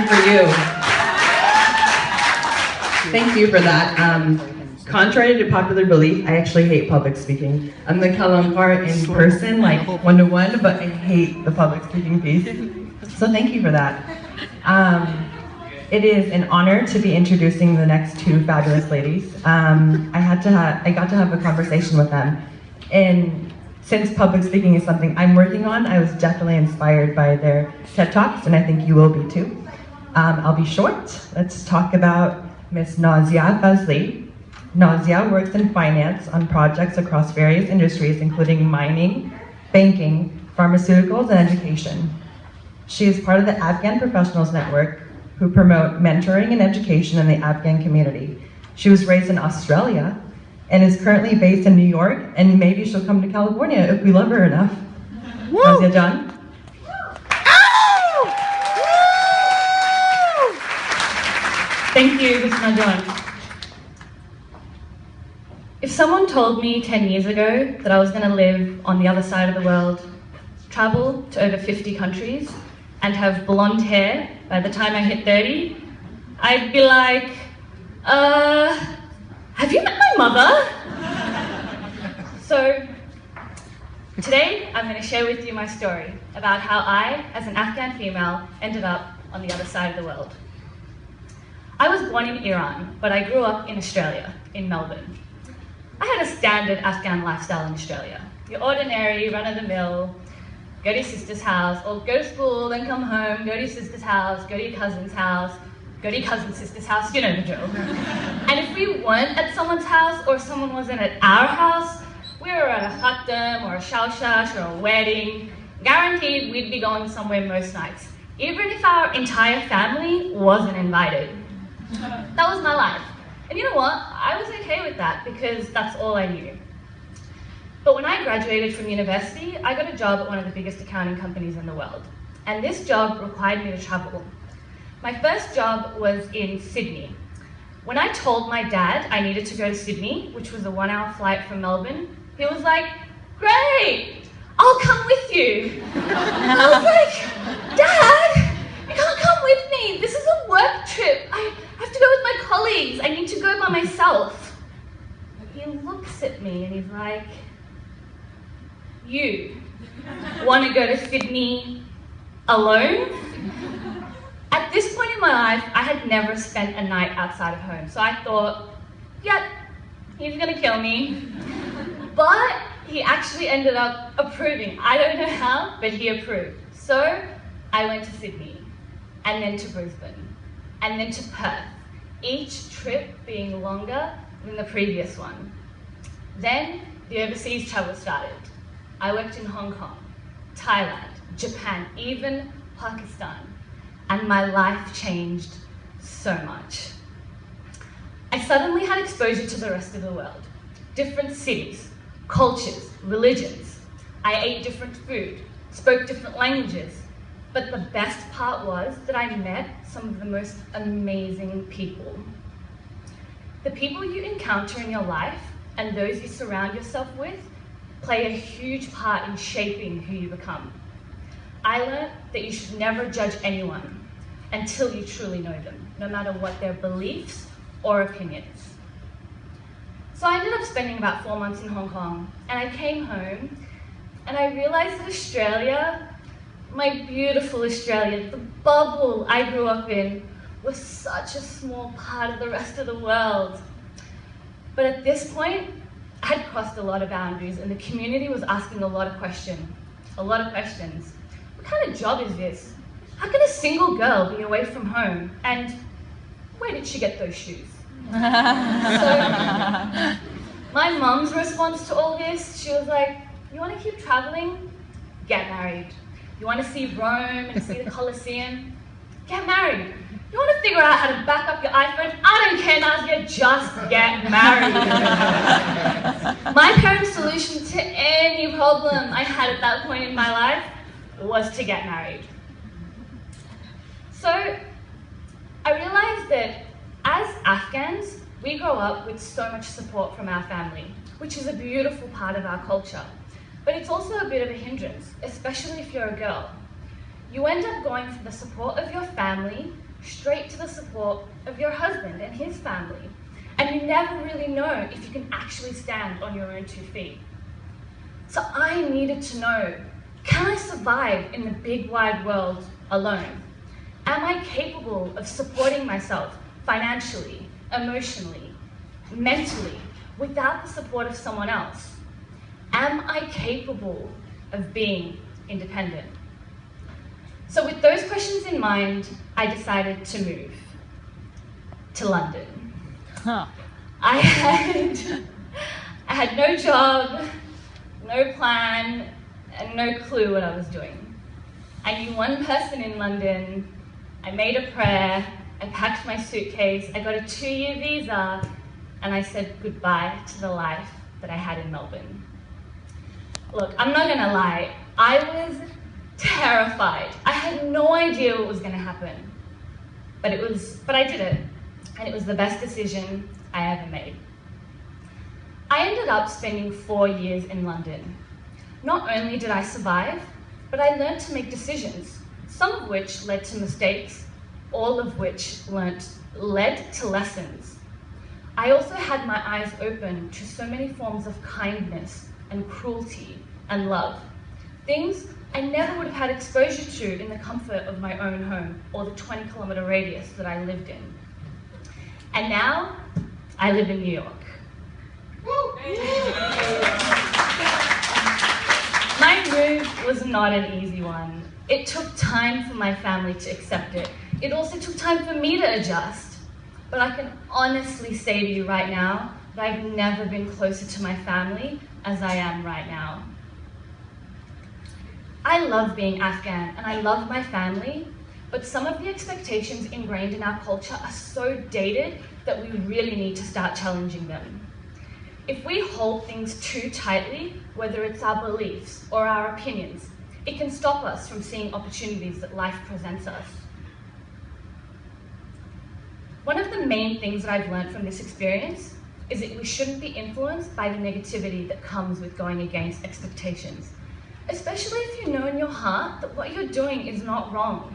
for you. Thank you for that. Contrary to popular belief, I actually hate public speaking. I'm the Kalampar in person, like one-to-one, but I hate the public speaking piece. So thank you for that. It is an honor to be introducing the next two fabulous ladies. I got to have a conversation with them. And since public speaking is something I'm working on, I was definitely inspired by their TED Talks, and I think you will be too. I'll be short. Let's talk about Miss Nazieh Fazli. Nazieh works in finance on projects across various industries, including mining, banking, pharmaceuticals, and education. She is part of the Afghan Professionals Network, who promote mentoring and education in the Afghan community. She was raised in Australia and is currently based in New York, and maybe she'll come to California if we love her enough. Nazieh John. Thank you, Ms. Najon. If someone told me 10 years ago that I was going to live on the other side of the world, travel to over 50 countries, and have blonde hair by the time I hit 30, I'd be like, have you met my mother? So, today I'm going to share with you my story about how I, as an Afghan female, ended up on the other side of the world. I was born in Iran, but I grew up in Australia, in Melbourne. I had a standard Afghan lifestyle in Australia. Your ordinary, run-of-the-mill, go to your sister's house, or go to school, then come home, go to your sister's house, go to your cousin's house, go to your cousin's sister's house, you know the drill. And if we weren't at someone's house, or someone wasn't at our house, we were at a khatam, or a shalshash, or a wedding, guaranteed we'd be going somewhere most nights, even if our entire family wasn't invited. That was my life. And you know what? I was okay with that because that's all I knew. But when I graduated from university, I got a job at one of the biggest accounting companies in the world. And this job required me to travel. My first job was in Sydney. When I told my dad I needed to go to Sydney, which was a 1-hour flight from Melbourne, he was like, "Great, I'll come with you." I was like, "Dad, you can't come with me. This is a work trip. I have to go with my colleagues. I need to go by myself." He looks at me and he's like, "You want to go to Sydney alone?" At this point in my life, I had never spent a night outside of home, so I thought, yep, he's gonna kill me. But he actually ended up approving. I don't know how, but he approved. So I went to Sydney, and then to Brisbane, and then to Perth, each trip being longer than the previous one. Then the overseas travel started. I worked in Hong Kong, Thailand, Japan, even Pakistan, and my life changed so much. I suddenly had exposure to the rest of the world, different cities, cultures, religions. I ate different food, spoke different languages, but the best part was that I met some of the most amazing people. The people you encounter in your life and those you surround yourself with play a huge part in shaping who you become. I learned that you should never judge anyone until you truly know them, no matter what their beliefs or opinions. So I ended up spending about 4 months in Hong Kong, and I came home and I realized that Australia, my beautiful Australia, the bubble I grew up in, was such a small part of the rest of the world. But at this point, I had crossed a lot of boundaries and the community was asking a lot of questions. What kind of job is this? How can a single girl be away from home? And where did she get those shoes? So, my mum's response to all this, she was like, "You want to keep traveling? Get married. You want to see Rome and see the Colosseum? Get married. You want to figure out how to back up your iPhone? I don't care, Nazieh, just get married." My parents' solution to any problem I had at that point in my life was to get married. So I realized that as Afghans, we grow up with so much support from our family, which is a beautiful part of our culture. But it's also a bit of a hindrance, especially if you're a girl. You end up going for the support of your family straight to the support of your husband and his family. And you never really know if you can actually stand on your own 2 feet. So I needed to know, can I survive in the big wide world alone? Am I capable of supporting myself financially, emotionally, mentally, without the support of someone else? Am I capable of being independent? So with those questions in mind, I decided to move to London. I had no job, no plan, and no clue what I was doing. I knew one person in London, I made a prayer, I packed my suitcase, I got a 2-year visa, and I said goodbye to the life that I had in Melbourne. Look, I'm not gonna lie, I was terrified. I had no idea what was gonna happen. But I did it, and it was the best decision I ever made. I ended up spending 4 years in London. Not only did I survive, but I learned to make decisions, some of which led to mistakes, all of which led to lessons. I also had my eyes open to so many forms of kindness and cruelty and love, things I never would have had exposure to in the comfort of my own home or the 20-kilometer radius that I lived in. And now, I live in New York. My move was not an easy one. It took time for my family to accept it. It also took time for me to adjust. But I can honestly say to you right now that I've never been closer to my family as I am right now. I love being Afghan and I love my family, but some of the expectations ingrained in our culture are so dated that we really need to start challenging them. If we hold things too tightly, whether it's our beliefs or our opinions, it can stop us from seeing opportunities that life presents us. One of the main things that I've learned from this experience is that we shouldn't be influenced by the negativity that comes with going against expectations, especially if you know in your heart that what you're doing is not wrong.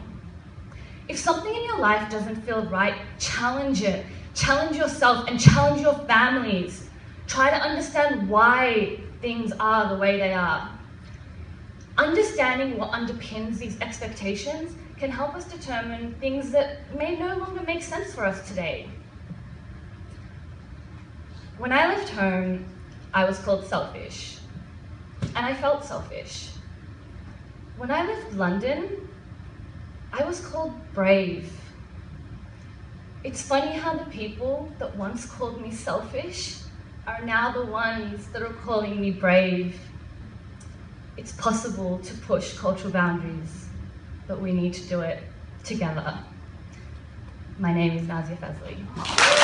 If something in your life doesn't feel right, challenge it. Challenge yourself and challenge your families. Try to understand why things are the way they are. Understanding what underpins these expectations can help us determine things that may no longer make sense for us today. When I left home, I was called selfish, and I felt selfish. When I left London, I was called brave. It's funny how the people that once called me selfish are now the ones that are calling me brave. It's possible to push cultural boundaries, but we need to do it together. My name is Nazieh Fazli.